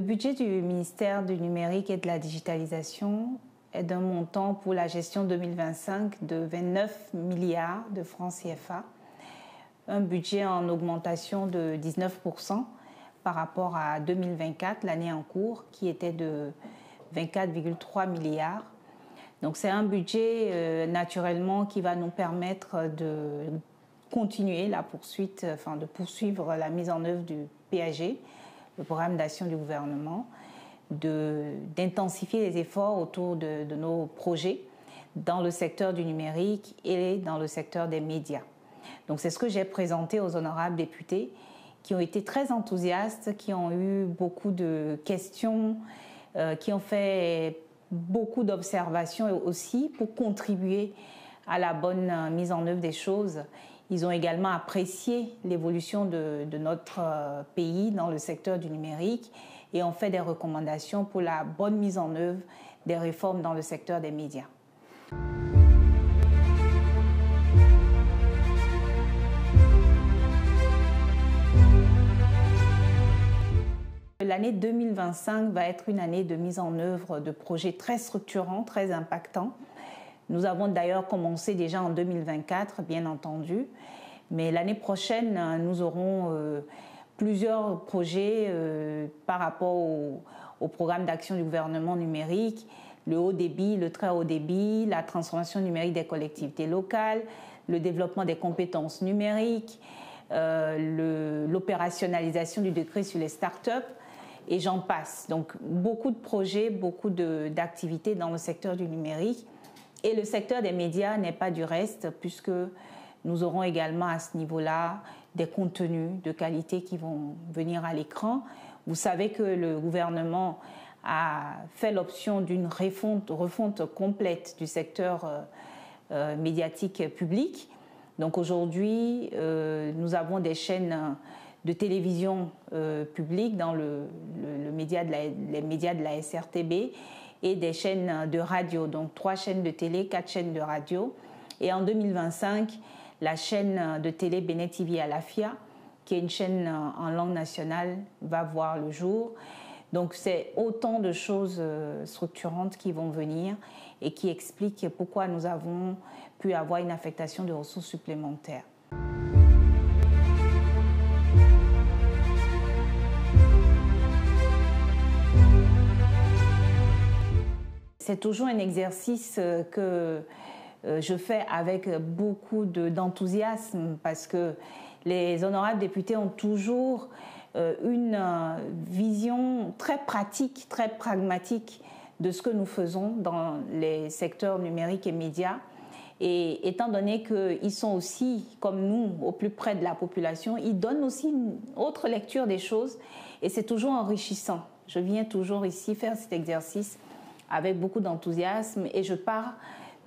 budget du ministère du numérique et de la digitalisation est d'un montant pour la gestion 2025 de 29 milliards de francs CFA, un budget en augmentation de 19% par rapport à 2024, l'année en cours, qui était de 24,3 milliards. Donc c'est un budget naturellement qui va nous permettre de continuer la poursuite, de poursuivre la mise en œuvre du PAG, le programme d'action du gouvernement, d'intensifier les efforts autour de nos projets dans le secteur du numérique et dans le secteur des médias. Donc c'est ce que j'ai présenté aux honorables députés qui ont été très enthousiastes, qui ont eu beaucoup de questions, qui ont fait beaucoup d'observations aussi pour contribuer à la bonne mise en œuvre des choses. Ils ont également apprécié l'évolution de notre pays dans le secteur du numérique et ont fait des recommandations pour la bonne mise en œuvre des réformes dans le secteur des médias. L'année 2025 va être une année de mise en œuvre de projets très structurants, très impactants. Nous avons d'ailleurs commencé déjà en 2024, bien entendu, mais l'année prochaine, nous aurons plusieurs projets par rapport au programme d'action du gouvernement numérique, le haut débit, le très haut débit, la transformation numérique des collectivités locales, le développement des compétences numériques, l'opérationnalisation du décret sur les startups, et j'en passe. Donc beaucoup de projets, beaucoup d'activités dans le secteur du numérique. Et le secteur des médias n'est pas du reste, puisque nous aurons également à ce niveau-là des contenus de qualité qui vont venir à l'écran. Vous savez que le gouvernement a fait l'option d'une refonte complète du secteur médiatique public. Donc aujourd'hui, nous avons des chaînes de télévision publique dans les médias de la SRTB et des chaînes de radio, donc 3 chaînes de télé, 4 chaînes de radio. Et en 2025, la chaîne de télé Bénin TV Alafia, qui est une chaîne en langue nationale, va voir le jour. Donc c'est autant de choses structurantes qui vont venir et qui expliquent pourquoi nous avons pu avoir une affectation de ressources supplémentaires. C'est toujours un exercice que je fais avec beaucoup d'enthousiasme parce que les honorables députés ont toujours une vision très pratique, très pragmatique de ce que nous faisons dans les secteurs numériques et médias. Et étant donné qu'ils sont aussi, comme nous, au plus près de la population, ils donnent aussi une autre lecture des choses et c'est toujours enrichissant. Je viens toujours ici faire cet exercice avec beaucoup d'enthousiasme et je pars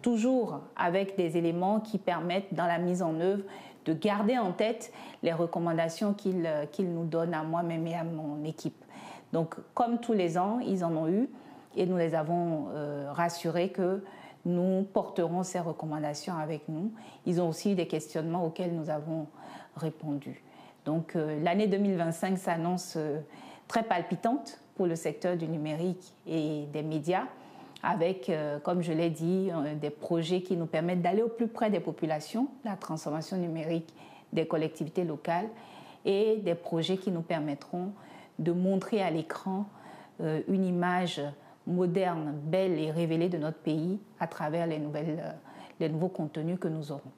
toujours avec des éléments qui permettent dans la mise en œuvre de garder en tête les recommandations qu'ils nous donnent à moi-même et à mon équipe. Donc comme tous les ans, ils en ont eu et nous les avons rassurés que nous porterons ces recommandations avec nous. Ils ont aussi eu des questionnements auxquels nous avons répondu. Donc l'année 2025 s'annonce très palpitante pour le secteur du numérique et des médias, avec, comme je l'ai dit, des projets qui nous permettent d'aller au plus près des populations, la transformation numérique des collectivités locales, et des projets qui nous permettront de montrer à l'écran une image moderne, belle et révélée de notre pays à travers les nouveaux contenus que nous aurons.